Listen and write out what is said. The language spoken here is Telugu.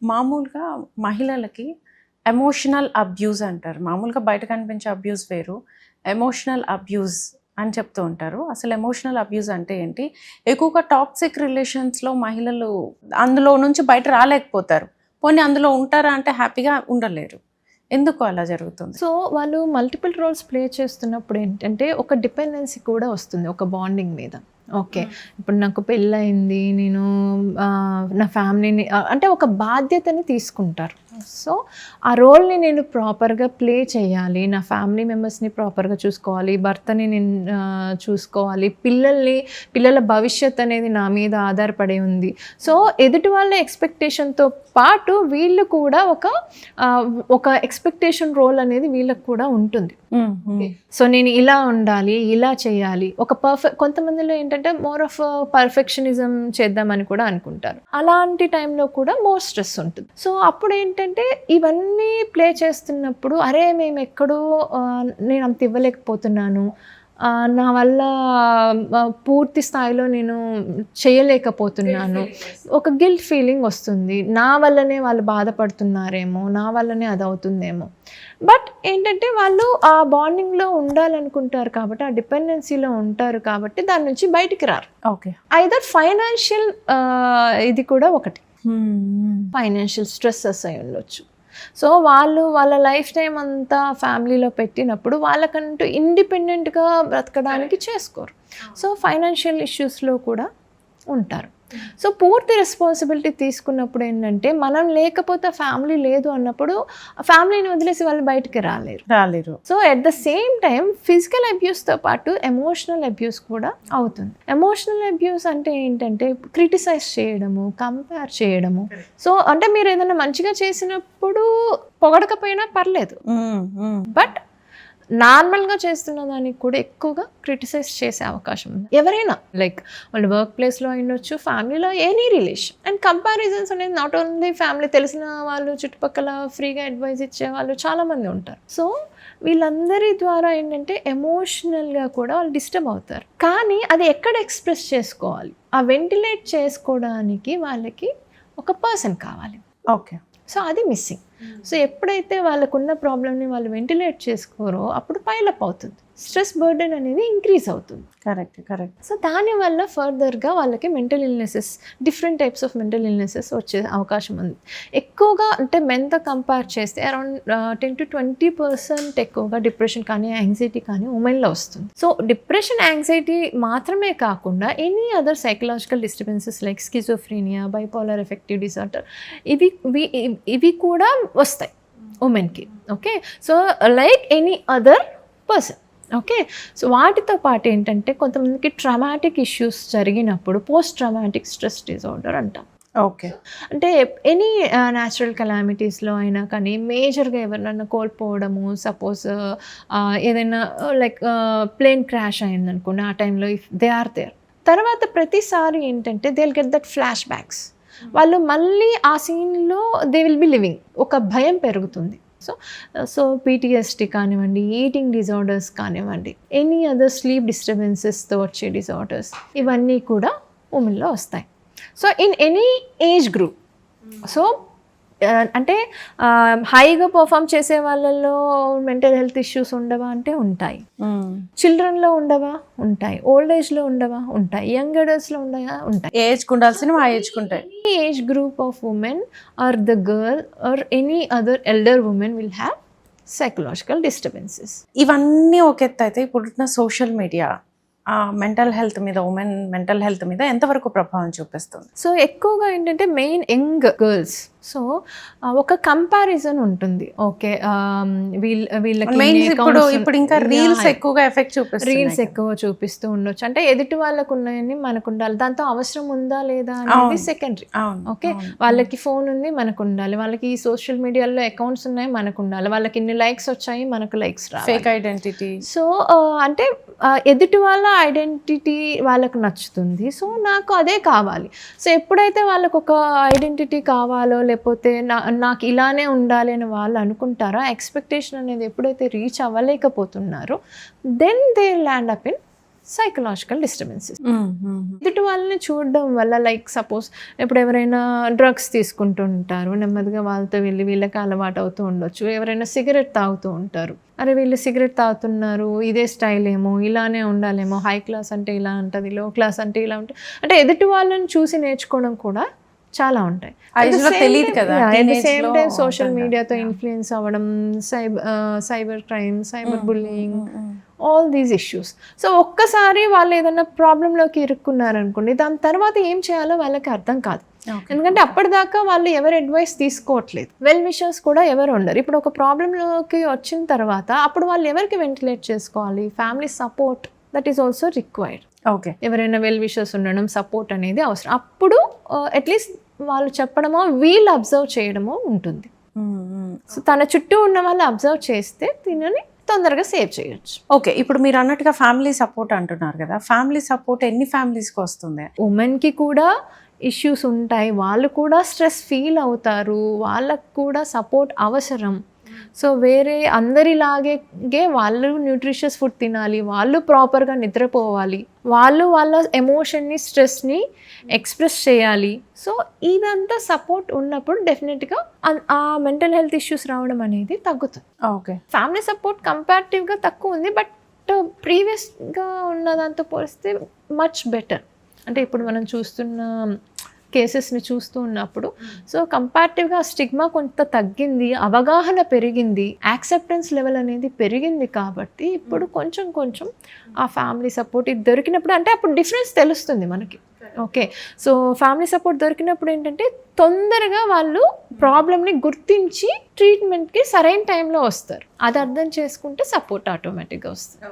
మామూలుగా మహిళలకి ఎమోషనల్ అబ్యూజ్ అంటారు. మామూలుగా బయట కనిపించే అబ్యూజ్ వేరు, ఎమోషనల్ అబ్యూజ్ అని చెప్తూ ఉంటారు. అసలు ఎమోషనల్ అబ్యూజ్ అంటే ఏంటి? ఎక్కువగా టాక్సిక్ రిలేషన్స్‌లో మహిళలు అందులో నుంచి బయట రాలేకపోతారు. పోనీ అందులో ఉంటారా అంటే హ్యాపీగా ఉండలేరు. ఎందుకు అలా జరుగుతుంది? సో వాళ్ళు మల్టిపుల్ రోల్స్ ప్లే చేస్తున్నప్పుడు ఏంటంటే ఒక డిపెండెన్సీ కూడా వస్తుంది ఒక బాండింగ్ మీద. ఓకే, ఇప్పుడు నాకు పెళ్ళయింది, నేను నా ఫ్యామిలీని అంటే ఒక బాధ్యతని తీసుకుంటారు. సో ఆ రోల్ని నేను ప్రాపర్గా ప్లే చేయాలి, నా ఫ్యామిలీ మెంబర్స్ని ప్రాపర్గా చూసుకోవాలి, భర్తని నేను చూసుకోవాలి, పిల్లల భవిష్యత్ అనేది నా మీద ఆధారపడి ఉంది. సో ఎదుటి వాళ్ళ ఎక్స్పెక్టేషన్తో పాటు వీళ్ళు కూడా ఒక ఎక్స్పెక్టేషన్ రోల్ అనేది వీళ్ళకి కూడా ఉంటుంది. సో నేను ఇలా ఉండాలి, ఇలా చేయాలి, ఒక కొంతమందిలో ఏంటంటే మోర్ ఆఫ్ పర్ఫెక్షనిజం చేద్దామని కూడా అనుకుంటారు. అలాంటి టైంలో కూడా మోర్ స్ట్రెస్ ఉంటుంది. సో అప్పుడు ఏంటంటే ఇవన్నీ ప్లే చేస్తున్నప్పుడు అరే మేము ఎక్కడో నేను అంత ఇవ్వలేకపోతున్నాను, నా వల్ల పూర్తి స్థాయిలో నేను చేయలేకపోతున్నాను, ఒక గిల్ట్ ఫీలింగ్ వస్తుంది, నా వల్లనే వాళ్ళు బాధపడుతున్నారేమో, నా వల్లనే అది అవుతుందేమో. బట్ ఏంటంటే వాళ్ళు ఆ బాండింగ్లో ఉండాలనుకుంటారు కాబట్టి, ఆ డిపెండెన్సీలో ఉంటారు కాబట్టి దాని నుంచి బయటికి రారు. ఓకే, ఐదర్ ఫైనాన్షియల్ ఇది కూడా ఒకటి, ఫైనాన్షియల్ స్ట్రెస్సెస్ అయి ఉండొచ్చు. సో వాళ్ళ లైఫ్ టైం అంతా ఫ్యామిలీలో పెట్టినప్పుడు వాళ్ళకంటూ ఇండిపెండెంట్గా బ్రతకడానికి చేసుకోరు. సో ఫైనాన్షియల్ ఇష్యూస్లో కూడా ఉంటారు. సో పూర్తి రెస్పాన్సిబిలిటీ తీసుకున్నప్పుడు ఏంటంటే మనం లేకపోతే ఫ్యామిలీ లేదు అన్నప్పుడు ఫ్యామిలీని వదిలేసి వాళ్ళు బయటికి రాలేరు. So at the same time physical అబ్యూస్తో పాటు ఎమోషనల్ అబ్యూస్ కూడా అవుతుంది. ఎమోషనల్ అబ్యూస్ అంటే ఏంటంటే క్రిటిసైజ్ చేయడము, కంపేర్ చేయడము. సో అంటే మీరు ఏదైనా మంచిగా చేసినప్పుడు పొగడకపోయినా పర్లేదు, బట్ నార్మల్గా చేస్తున్న దానికి కూడా ఎక్కువగా క్రిటిసైజ్ చేసే అవకాశం ఉంది. ఎవరైనా లైక్ వాళ్ళు వర్క్ ప్లేస్లో అయినొచ్చు, ఫ్యామిలీలో, ఎనీ రిలేషన్. అండ్ కంపారిజన్స్ అనేది నాట్ ఓన్లీ ఫ్యామిలీ, తెలిసిన వాళ్ళు చుట్టుపక్కల ఫ్రీగా అడ్వైజ్ ఇచ్చే వాళ్ళు చాలామంది ఉంటారు. సో వీళ్ళందరి ద్వారా ఏంటంటే ఎమోషనల్గా కూడా వాళ్ళు డిస్టర్బ్ అవుతారు. కానీ అది ఎక్కడ ఎక్స్ప్రెస్ చేసుకోవాలి, ఆ వెంటిలేట్ చేసుకోవడానికి వాళ్ళకి ఒక పర్సన్ కావాలి. ఓకే, సో అది మిస్సింగ్. సో ఎప్పుడైతే వాళ్ళకున్న ప్రాబ్లమ్ని వాళ్ళు వెంటిలేట్ చేసుకోరో అప్పుడు పైలప్ అవుతుంది, స్ట్రెస్ బర్డెన్ అనేది ఇంక్రీజ్ అవుతుంది. కరెక్ట్. సో దానివల్ల ఫర్దర్గా వాళ్ళకి mental illnesses, different types of mental illnesses వచ్చే అవకాశం ఉంది. ఎక్కువగా అంటే మెన్తో కంపేర్ చేస్తే అరౌండ్ 10 to 20% ఎక్కువగా డిప్రెషన్ కానీ యాంగ్జైటీ కానీ ఉమెన్లో వస్తుంది. సో డిప్రెషన్, యాంగ్జైటీ మాత్రమే కాకుండా any other psychological disturbances like schizophrenia, bipolar effective disorder, ఇవి కూడా వస్తాయి ఉమెన్కి. Okay, so like any other person. Okay, so వాటితో పాటు ఏంటంటే కొంతమందికి ట్రామాటిక్ ఇష్యూస్ జరిగినప్పుడు పోస్ట్ ట్రామాటిక్ స్ట్రెస్ డిజార్డర్ అంటాం. ఓకే, అంటే ఎనీ న్యాచురల్ కెలామిటీస్లో అయినా కానీ మేజర్గా ఎవరినైనా కోల్పోవడము, సపోజ్ ఏదైనా లైక్ ప్లేన్ క్రాష్ అయిందనుకోండి, ఆ టైంలో ఇఫ్ దే ఆర్ దేర్, తర్వాత ప్రతిసారి ఏంటంటే they will get that flash backs. వాళ్ళు మళ్ళీ ఆ సీన్లో దే విల్ బి లివింగ్, ఒక భయం పెరుగుతుంది. సో పీటీఎస్టీ కానివ్వండి, ఈటింగ్ డిజార్డర్స్ కానివ్వండి, ఎనీ అదర్ స్లీప్ డిస్టర్బెన్సెస్తో వచ్చే డిజార్డర్స్, ఇవన్నీ కూడా ఉమెన్లో వస్తాయి. So in any age group. So అంటే హైగా పర్ఫామ్ చేసే వాళ్ళల్లో మెంటల్ హెల్త్ ఇష్యూస్ ఉండవా అంటే ఉంటాయి, చిల్డ్రన్లో ఉండవా ఉంటాయి, ఓల్డ్ ఏజ్లో ఉండవా ఉంటాయి, యంగ్ అడల్ట్స్లో ఉండవా ఉంటాయి, ఏజ్కి ఉండాల్సిన ఆ ఏజ్కి ఉంటాయి. Age group of women or the girl or any other elder women will have psychological disturbances. ఇవన్నీ ఒక ఎత్తు అయితే ఇప్పుడున్న సోషల్ మీడియా మెంటల్ హెల్త్ మీద, ఉమెన్ మెంటల్ హెల్త్ మీద ఎంతవరకు ప్రభావం చూపిస్తుంది? సో ఎక్కువగా ఏంటంటే మెయిన్ యంగ్ గర్ల్స్. సో ఒక కంపారిజన్ ఉంటుంది. ఓకే, వీళ్ళకి ఇప్పుడు ఇంకా రీల్స్ ఎక్కువగా ఎఫెక్ట్ చూపిస్తుంది, రీల్స్ ఎక్కువ చూపిస్తూ ఉండొచ్చు. అంటే ఎదుటి వాళ్ళకు ఉన్నాయని మనకు ఉండాలి, దాంతో అవసరం ఉందా లేదా అనేది సెకండరీ. ఓకే, వాళ్ళకి ఫోన్ ఉంది మనకు ఉండాలి, వాళ్ళకి ఈ సోషల్ మీడియాలో అకౌంట్స్ ఉన్నాయి మనకు ఉండాలి, వాళ్ళకి ఇన్ని లైక్స్ వచ్చాయి మనకు లైక్స్ రావాలి, ఫేక్ ఐడెంటిటీ. సో అంటే ఎదుటి వాళ్ళ ఐడెంటిటీ వాళ్ళకు నచ్చుతుంది, సో నాకు అదే కావాలి. సో ఎప్పుడైతే వాళ్ళకు ఒక ఐడెంటిటీ కావాలో లేకపోతే నాకు ఇలానే ఉండాలి అని వాళ్ళు అనుకుంటారో, ఎక్స్పెక్టేషన్ అనేది ఎప్పుడైతే రీచ్ అవ్వలేకపోతున్నారో, then they land up in psychological disturbances. ఎదుటి వాళ్ళని చూడడం వల్ల లైక్ సపోజ్ ఇప్పుడు ఎవరైనా డ్రగ్స్ తీసుకుంటుంటారు, నెమ్మదిగా వాళ్ళతో వెళ్ళి వీళ్ళకి అలవాటు అవుతూ ఉండొచ్చు. ఎవరైనా సిగరెట్ తాగుతూ ఉంటారు, అరే వీళ్ళు సిగరెట్ తాగుతున్నారు, ఇదే స్టైల్ ఏమో, ఇలానే ఉండాలేమో, హై క్లాస్ అంటే ఇలా ఉంటుంది, లో క్లాస్ అంటే ఇలా ఉంటుంది. అంటే ఎదుటి వాళ్ళని చూసి నేర్చుకోవడం కూడా చాలా ఉంటాయి. తెలియదు కదా, సేమ్ టైం సోషల్ మీడియాతో ఇన్ఫ్లుయెన్స్ అవ్వడం, cyber crime, cyber bullying, all these issues. So ఒక్కసారి వాళ్ళు ఏదైనా ప్రాబ్లంలోకి ఇరుక్కున్నారనుకోండి, దాని తర్వాత ఏం చేయాలో వాళ్ళకి అర్థం కాదు. ఎందుకంటే అప్పటిదాకా వాళ్ళు ఎవరు అడ్వైస్ తీసుకోవట్లేదు, వెల్ విషర్స్ కూడా ఎవరు ఉండరు. ఇప్పుడు ఒక ప్రాబ్లంలోకి వచ్చిన తర్వాత అప్పుడు వాళ్ళు ఎవరికి వెంటిలేట్ చేసుకోవాలి? Family support that is also required. Okay, ఎవరైనా వెల్ విషర్స్ ఉండడం, సపోర్ట్ అనేది అవసరం. అప్పుడు అట్లీస్ట్ వాళ్ళు చెప్పడమో వీళ్ళు అబ్జర్వ్ చేయడమో ఉంటుంది. సో తన చుట్టూ ఉన్న వాళ్ళు అబ్జర్వ్ చేస్తే దీనిని తొందరగా సేవ్ చేయొచ్చు. ఓకే, ఇప్పుడు మీరు అన్నట్టుగా ఫ్యామిలీ సపోర్ట్ అంటున్నారు కదా, ఫ్యామిలీ సపోర్ట్ ఎన్ని ఫ్యామిలీస్కి వస్తుంది? ఉమెన్కి కూడా ఇష్యూస్ ఉంటాయి, వాళ్ళు కూడా స్ట్రెస్ ఫీల్ అవుతారు, వాళ్ళకు కూడా సపోర్ట్ అవసరం. సో వేరే అందరిలాగే వాళ్ళు న్యూట్రిషియస్ ఫుడ్ తినాలి, వాళ్ళు ప్రాపర్గా నిద్రపోవాలి, వాళ్ళు వాళ్ళ ఎమోషన్ని, స్ట్రెస్ని ఎక్స్ప్రెస్ చేయాలి. సో ఇదంతా సపోర్ట్ ఉన్నప్పుడు డెఫినెట్గా ఆ మెంటల్ హెల్త్ ఇష్యూస్ రావడం అనేది తగ్గుతుంది. ఓకే, ఫ్యామిలీ సపోర్ట్ కంపారిటివ్గా తక్కువ ఉంది, బట్ ప్రీవియస్గా ఉన్న దాంతో పోలిస్తే మచ్ బెటర్. అంటే ఇప్పుడు మనం చూస్తున్న కేసెస్ని చూస్తూ ఉన్నప్పుడు సో కంపారిటివ్గా స్టిగ్మా కొంత తగ్గింది, అవగాహన పెరిగింది, యాక్సెప్టెన్స్ లెవెల్ అనేది పెరిగింది. కాబట్టి ఇప్పుడు కొంచెం కొంచెం ఆ ఫ్యామిలీ సపోర్ట్ ఇది దొరికినప్పుడు అంటే అప్పుడు డిఫరెన్స్ తెలుస్తుంది మనకి. ఓకే, సో ఫ్యామిలీ సపోర్ట్ దొరికినప్పుడు ఏంటంటే తొందరగా వాళ్ళు ప్రాబ్లమ్ని గుర్తించి ట్రీట్మెంట్కి సరైన టైంలో వస్తారు. అది అర్థం చేసుకుంటే సపోర్ట్ ఆటోమేటిక్గా వస్తుంది.